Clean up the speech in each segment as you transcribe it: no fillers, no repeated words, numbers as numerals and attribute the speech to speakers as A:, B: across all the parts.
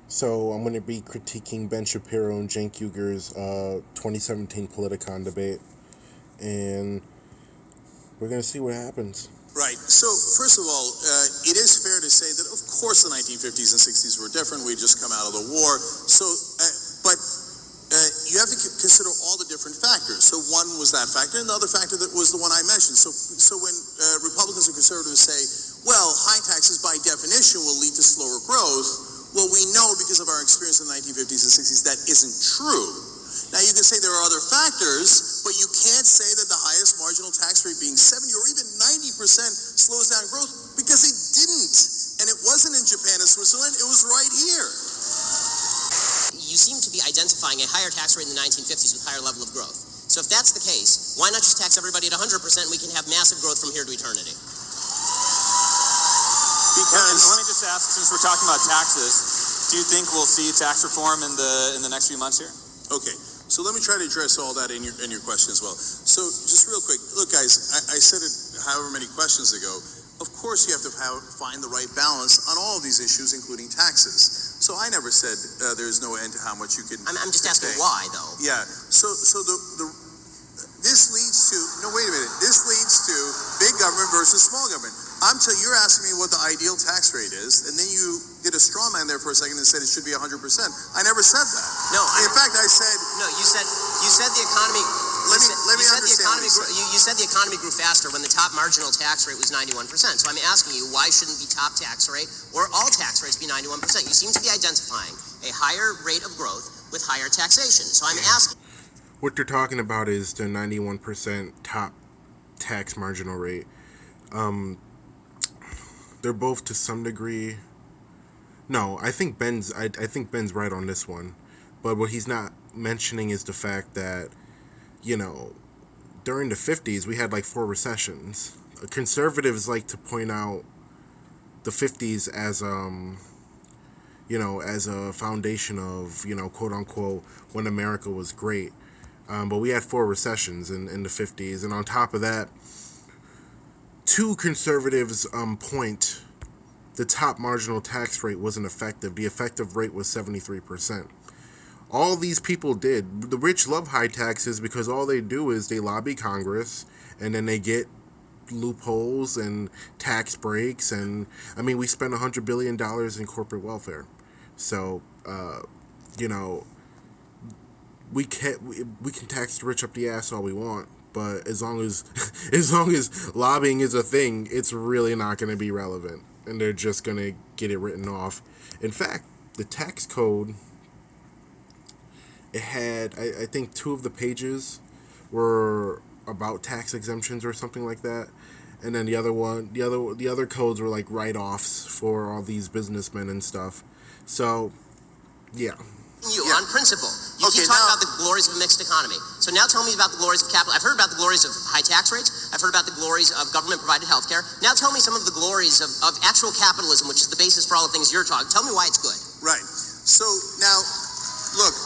A: So I'm going to be critiquing Ben Shapiro and Cenk Uygur's 2017 politicon debate, and we're going to see what happens.
B: Right. So, first of all, it is fair to say that, of course, the 1950s and 60s were different. We'd just come out of the war. So, but you have to consider all the different factors. So one was that factor, and the other factor that was the one I mentioned. So when Republicans and conservatives say, well, high taxes by definition will lead to slower growth, well, we know because of our experience in the 1950s and 60s that isn't true. Now, you can say there are other factors, but you can't say that the highest marginal tax rate being 70 or even 90% slows down growth, because it didn't. And it wasn't in Japan and Switzerland, it was right here.
C: You seem to be identifying a higher tax rate in the 1950s with higher level of growth. So if that's the case, why not just tax everybody at 100% and we can have massive growth from here to eternity?
B: Because
D: let me just ask, since we're talking about taxes, do you think we'll see tax reform in the next few months here?
B: Okay, so let me try to address all that in your question as well. So just real quick, look guys, I said it however many questions ago. Of course you have to find the right balance on all of these issues, including taxes. So I never said there's no end to how much you can.
C: I'm just asking why, though.
B: Yeah. So this leads to wait a minute. This leads to big government versus small government. You're asking me what the ideal tax rate is, and then you did a straw man there for a second and said it should be 100%. I never said that.
C: No.
B: In fact, I said.
C: No, you said the economy.
B: Let me understand.
C: You said the economy grew faster when the top marginal tax rate was 91%. So I'm asking you, why shouldn't the top tax rate or all tax rates be 91%? You seem to be identifying a higher rate of growth with higher taxation. So I'm asking.
A: What they're talking about is the 91% top tax marginal rate. They're both to some degree. No, I think Ben's right on this one, but what he's not mentioning is the fact that, during the 50s we had like 4 recessions. Conservatives like to point out the 50s as as a foundation of quote unquote when America was great. But we had 4 recessions in the 50s, and on top of that, 2 conservatives point the top marginal tax rate wasn't effective. The effective rate was 73%. All these people did. The rich love high taxes because all they do is they lobby Congress, and then they get loopholes and tax breaks, and we spend $100 billion in corporate welfare. So, we can tax the rich up the ass all we want, but as long as lobbying is a thing, it's really not going to be relevant, and they're just going to get it written off. In fact, the tax code, it had, I think 2 of the pages were about tax exemptions or something like that, and then the other codes were like write-offs for all these businessmen and stuff. So, yeah.
C: On principle. You keep talking about the glories of a mixed economy. So now tell me about the glories of capital. I've heard about the glories of high tax rates. I've heard about the glories of government-provided health care. Now tell me some of the glories of actual capitalism, which is the basis for all the things you're talking. Tell me why it's good.
B: Right. So now, look,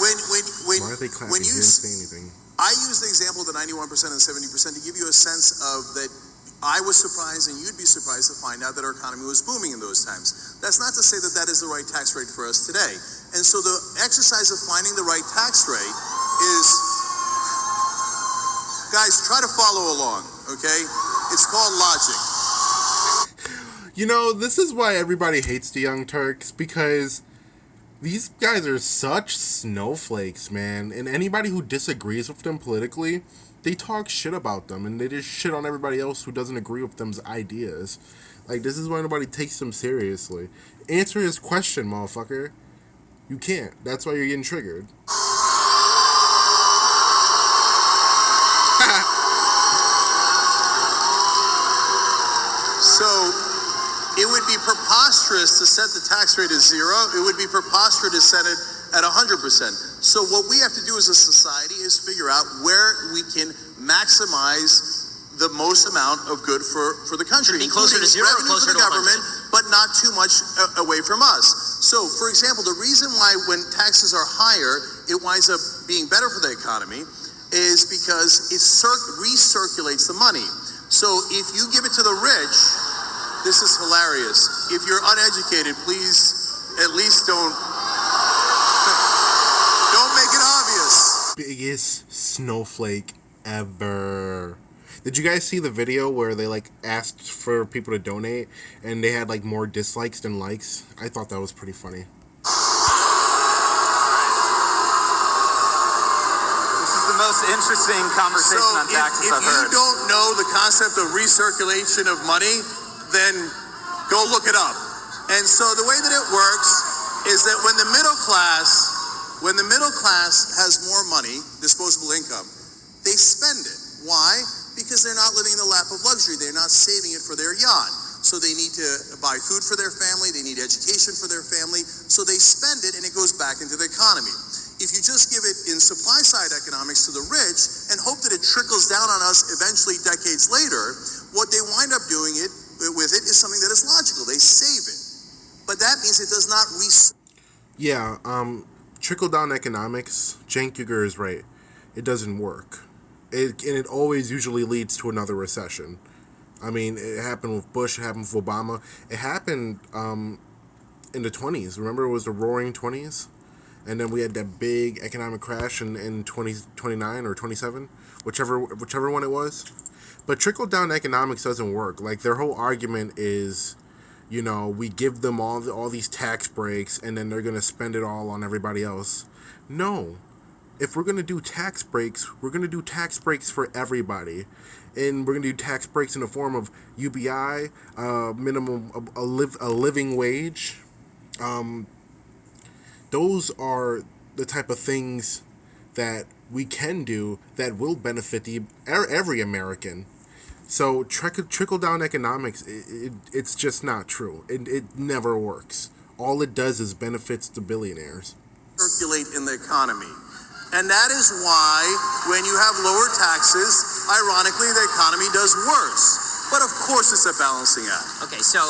B: when
A: why are they clapping? You didn't say anything.
B: I use the example of the 91% and 70% to give you a sense of that. I was surprised, and you'd be surprised to find out that our economy was booming in those times. That's not to say that that is the right tax rate for us today. And so the exercise of finding the right tax rate is, guys, try to follow along, okay? It's called logic.
A: This is why everybody hates the Young Turks, because these guys are such snowflakes, man. And anybody who disagrees with them politically, they talk shit about them, and they just shit on everybody else who doesn't agree with them's ideas. Like, this is why nobody takes them seriously. Answer his question, motherfucker. You can't. That's why you're getting triggered.
B: So, it would be preposterous to set the tax rate at 0. It would be preposterous to set it at 100%. So what we have to do as a society is figure out where we can maximize the most amount of good for the country,
C: including closer to 0 or
B: revenue
C: closer
B: for the
C: to
B: government, but not too much away from us. So, for example, the reason why when taxes are higher, it winds up being better for the economy is because it recirculates the money. So if you give it to the rich, this is hilarious. If you're uneducated, please at least don't make it obvious.
A: Biggest snowflake ever. Did you guys see the video where they like asked for people to donate and they had like more dislikes than likes? I thought that was pretty funny.
D: This is the most interesting conversation on taxes I've heard.
B: If you don't know the concept of recirculation of money, then go look it up. And so the way that it works is that when the middle class has more money, disposable income, they spend it. Why? Because they're not living in the lap of luxury. They're not saving it for their yacht. So they need to buy food for their family. They need education for their family. So they spend it and it goes back into the economy. If you just give it in supply side economics to the rich and hope that it trickles down on us eventually decades later, what they wind up doing with it is something that is logical. They save it. But that means it does not
A: Yeah, trickle-down economics, Cenk is right. It doesn't work. It always usually leads to another recession. I mean, it happened with Bush, it happened with Obama. It happened in the 20s. Remember, it was the roaring 20s? And then we had that big economic crash in 2029 or 27, whichever one it was. But trickle-down economics doesn't work. Like, their whole argument is, you know, we give them all these tax breaks and then they're going to spend it all on everybody else. No. If we're going to do tax breaks, we're going to do tax breaks for everybody. And we're going to do tax breaks in the form of UBI, minimum, a living wage. Those are the type of things that we can do that will benefit every American. So trickle-down economics, it's just not true. It never works. All it does is benefits the billionaires.
B: Circulate in the economy. And that is why when you have lower taxes, ironically, the economy does worse. But of course it's a balancing act.
C: Okay, so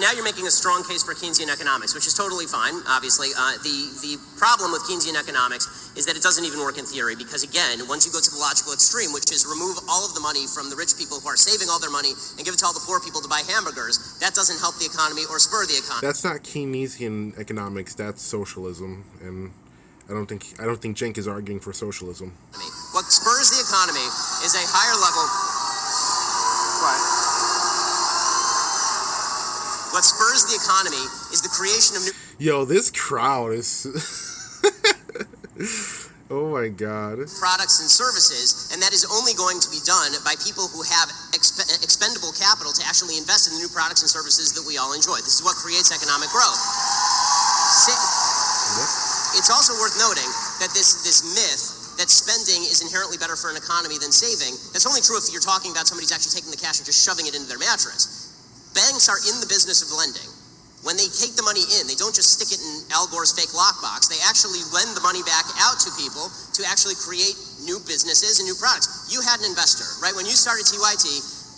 C: now you're making a strong case for Keynesian economics, which is totally fine, obviously. The problem with Keynesian economics is that it doesn't even work in theory because, again, once you go to the logical extreme, which is remove all of the money from the rich people who are saving all their money and give it to all the poor people to buy hamburgers, that doesn't help the economy or spur the economy.
A: That's not Keynesian economics, that's socialism, and I don't think Cenk is arguing for socialism.
C: What spurs the economy is a higher level. What spurs the economy is the creation of new.
A: Yo, this crowd is. Oh my God.
C: Products and services, and that is only going to be done by people who have expendable capital to actually invest in the new products and services that we all enjoy. This is what creates economic growth. It's also worth noting that this myth that spending is inherently better for an economy than saving, that's only true if you're talking about somebody who's actually taking the cash and just shoving it into their mattress. Banks are in the business of lending. When they take the money in, they don't just stick it in Al Gore's fake lockbox. They actually lend the money back out to people to actually create new businesses and new products. You had an investor, right? When you started TYT,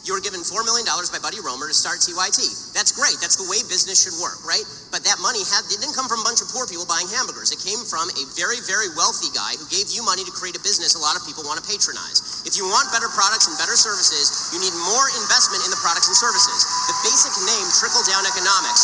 C: you were given $4 million by Buddy Romer to start TYT. That's great. That's the way business should work, right? But that money it didn't come from a bunch of poor people buying hamburgers. It came from a very, very wealthy guy who gave you money to create a business a lot of people want to patronize. If you want better products and better services, you need more investment in the products and services. The basic name, trickle-down economics.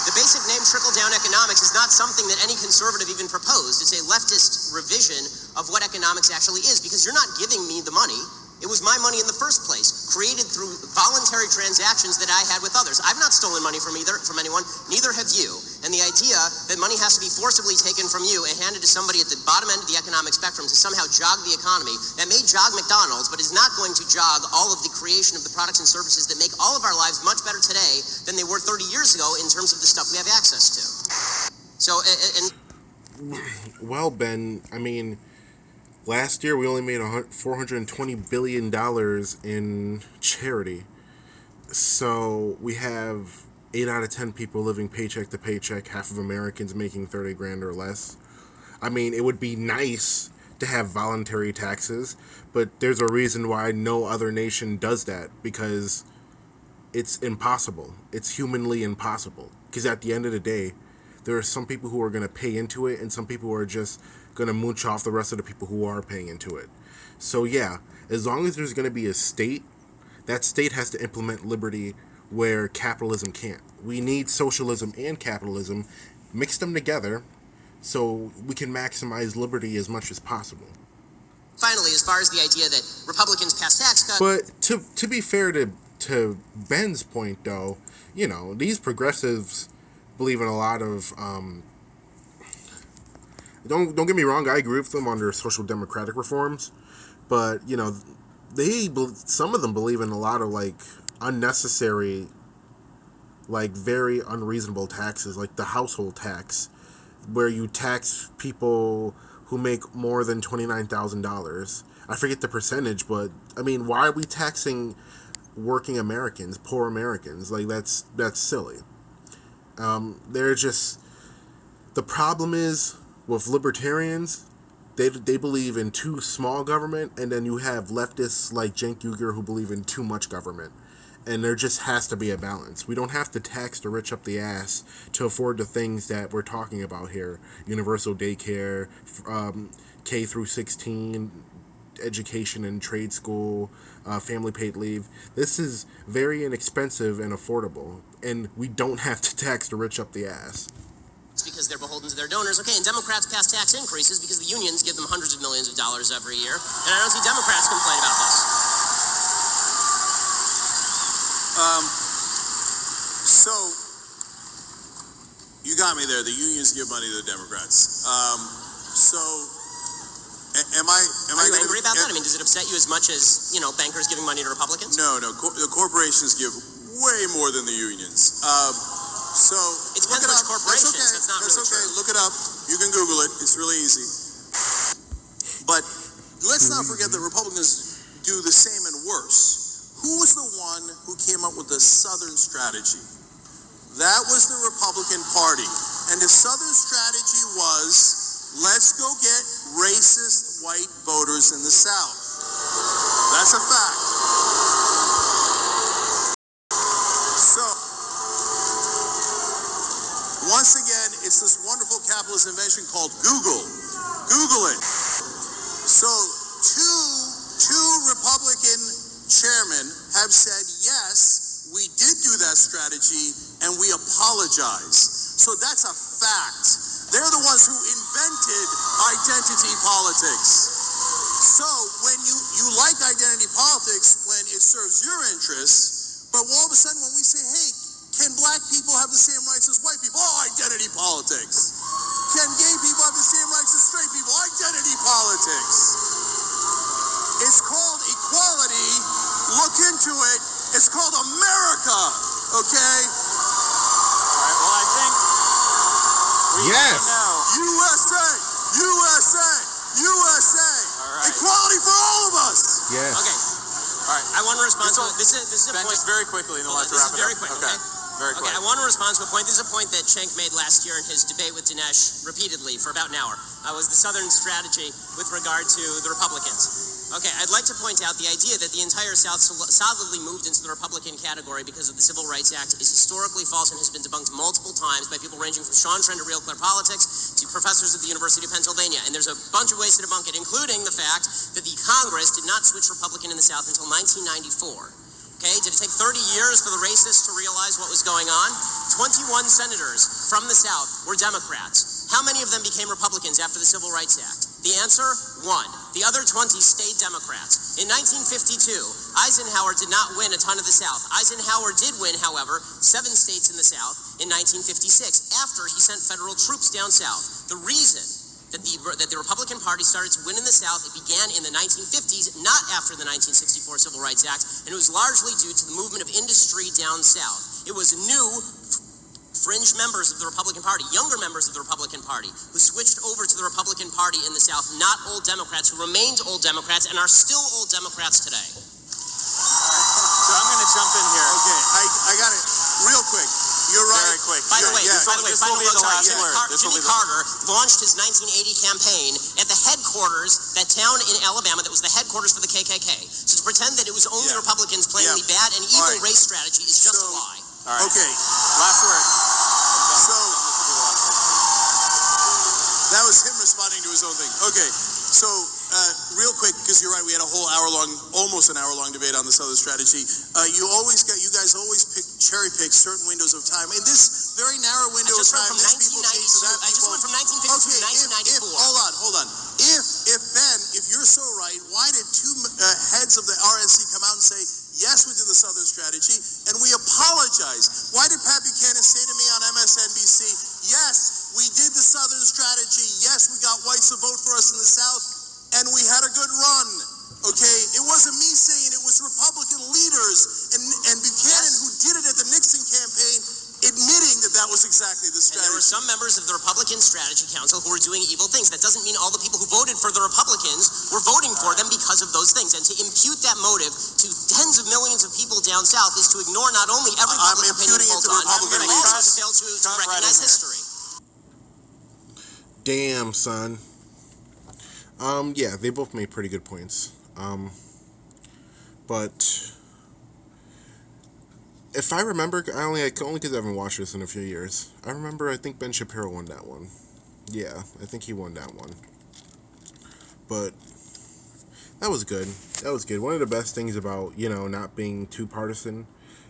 C: The basic name trickle-down economics is not something that any conservative even proposed. It's a leftist revision of what economics actually is, because you're not giving me the money. It was my money in the first place, created through voluntary transactions that I had with others. I've not stolen money from anyone, neither have you. And the idea that money has to be forcibly taken from you and handed to somebody at the bottom end of the economic spectrum to somehow jog the economy, that may jog McDonald's, but is not going to jog all of the creation of the products and services that make all of our lives much better today than they were 30 years ago in terms of the stuff we have access to. So,
A: Well, Ben, I mean, last year we only made $420 billion in charity. So we have 8 out of 10 people living paycheck to paycheck, half of Americans making 30 grand or less. I mean, it would be nice to have voluntary taxes, but there's a reason why no other nation does that, because it's impossible. It's humanly impossible. Because at the end of the day, there are some people who are going to pay into it and some people who are just going to mooch off the rest of the people who are paying into it. So yeah, as long as there's going to be a state that state has to implement liberty where capitalism can't. We need socialism and capitalism, mix them together so we can maximize liberty as much as possible.
C: Finally, as far as the idea that Republicans pass tax cuts...
A: But to be fair to Ben's point, though, you know, these progressives believe in a lot of... Don't get me wrong, I agree with them on their social democratic reforms, but, you know, some of them believe in a lot of, like, unnecessary, like, very unreasonable taxes, like the household tax, where you tax people who make more than $29,000. I forget the percentage, but, I mean, why are we taxing working Americans, poor Americans? Like, that's silly. They're just... The problem is, with libertarians, they believe in too small government, and then you have leftists like Cenk Uygur who believe in too much government. And there just has to be a balance. We don't have to tax the rich up the ass to afford the things that we're talking about here. Universal daycare, K through 16, education and trade school, family paid leave. This is very inexpensive and affordable. And we don't have to tax the rich up the ass.
C: It's because they're beholden to their donors. Okay, and Democrats pass tax increases because the unions give them hundreds of millions of dollars every year. And I don't see Democrats complain about this.
B: So, you got me there. The unions give money to the Democrats. So, am I
C: Are you angry about that? I mean, does it upset you as much as, you know, bankers giving money to Republicans?
B: No. The corporations give way more than the unions. So,
C: it depends which corporations.
B: That's okay. That's okay. Look it up. You can Google it. It's really easy. But let's not forget that Republicans do the same and worse. Who was the one who came up with the Southern strategy? That was the Republican Party. And the Southern strategy was, let's go get racist white voters in the South. That's a fact. So, once again, it's this wonderful capitalist invention called Google. Google it. So, two Republican chairmen have said, yes, we did do that strategy, and we apologize. So that's a fact. They're the ones who invented identity politics. So when you like identity politics when it serves your interests, but all of a sudden when we say, hey, can black people have the same rights as white people? Oh, identity politics. Can gay people have the same rights as straight people? Identity politics. It's called equality. Look into it. It's called America. Okay?
D: All right, well, I think
A: Yes.
B: USA. USA. USA.
D: All right.
B: Equality for all of us.
A: Yes.
C: Okay.
D: All right.
C: I want to respond to this is a
D: Ben,
C: point.
D: just very quickly, and then we'll have to
C: This
D: wrap
C: is
D: it
C: very
D: up.
C: quick, okay?
D: Very quick.
C: Okay, I want to respond to a point. This is a point that Cenk made last year in his debate with Dinesh repeatedly for about an hour. Was the Southern strategy with regard to the Republicans. Okay, I'd like to point out the idea that the entire South solidly moved into the Republican category because of the Civil Rights Act is historically false and has been debunked multiple times by people ranging from Sean Trent to Real Clear Politics to professors at the University of Pennsylvania. And there's a bunch of ways to debunk it, including the fact that the Congress did not switch Republican in the South until 1994. Okay, did it take 30 years for the racists to realize what was going on? 21 senators from the South were Democrats. How many of them became Republicans after the Civil Rights Act? The answer, 1. The other 20 stayed Democrats. In 1952, Eisenhower did not win a ton of the South. Eisenhower did win, however, 7 states in the South in 1956 after he sent federal troops down south. The reason that the Republican Party started to win in the South, it began in the 1950s, not after the 1964 Civil Rights Act, and it was largely due to the movement of industry down south. It was new fringe members of the Republican Party, younger members of the Republican Party, who switched over to the Republican Party in the South, not old Democrats, who remained old Democrats and are still old Democrats today.
D: So I'm going to jump in here.
B: Okay, I got it. Real quick. You're right.
D: Very quick.
C: By the way,
D: This will be the last word.
C: Jimmy Carter launched his 1980 campaign at the headquarters, that town in Alabama that was the headquarters for the KKK. So to pretend that it was only Republicans playing the bad and evil race strategy is just a lie.
D: All right.
B: Okay.
D: Last word.
B: So that was him responding to his own thing. Okay. So real quick, because you're right, we had a whole almost an hour-long debate on the Southern strategy. You guys always cherry pick certain windows of time. In this very narrow window of time, this people came to that.
C: I just went from 1952 to 1994.
B: Hold on. If you're so right, why did two heads of the RNC come out and say, yes, we did the Southern strategy, and we apologize? Why did Pat Buchanan say to me on MSNBC, yes, we did the Southern strategy, yes, we got whites to vote for us in the South, and we had a good run, okay? It wasn't me saying, it was Republican leaders, and Buchanan, who did it at the Nixon campaign, admitting that was exactly the strategy.
C: And there were some members of the Republican Strategy Council who were doing evil things. That doesn't mean all the people who voted for the Republicans were voting for them because of those things. And to impute that motive to tens of millions of people down south is to ignore not only every public opinion poll done, but also to fail to recognize history.
A: Damn, son. Yeah, they both made pretty good points. But if I remember, only because I haven't watched this in a few years. I think Ben Shapiro won that one. Yeah, I think he won that one. But that was good. One of the best things about, not being too partisan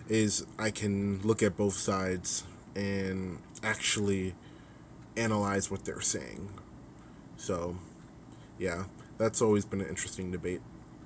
A: is I can look at both sides and actually analyze what they're saying. So, yeah, that's always been an interesting debate.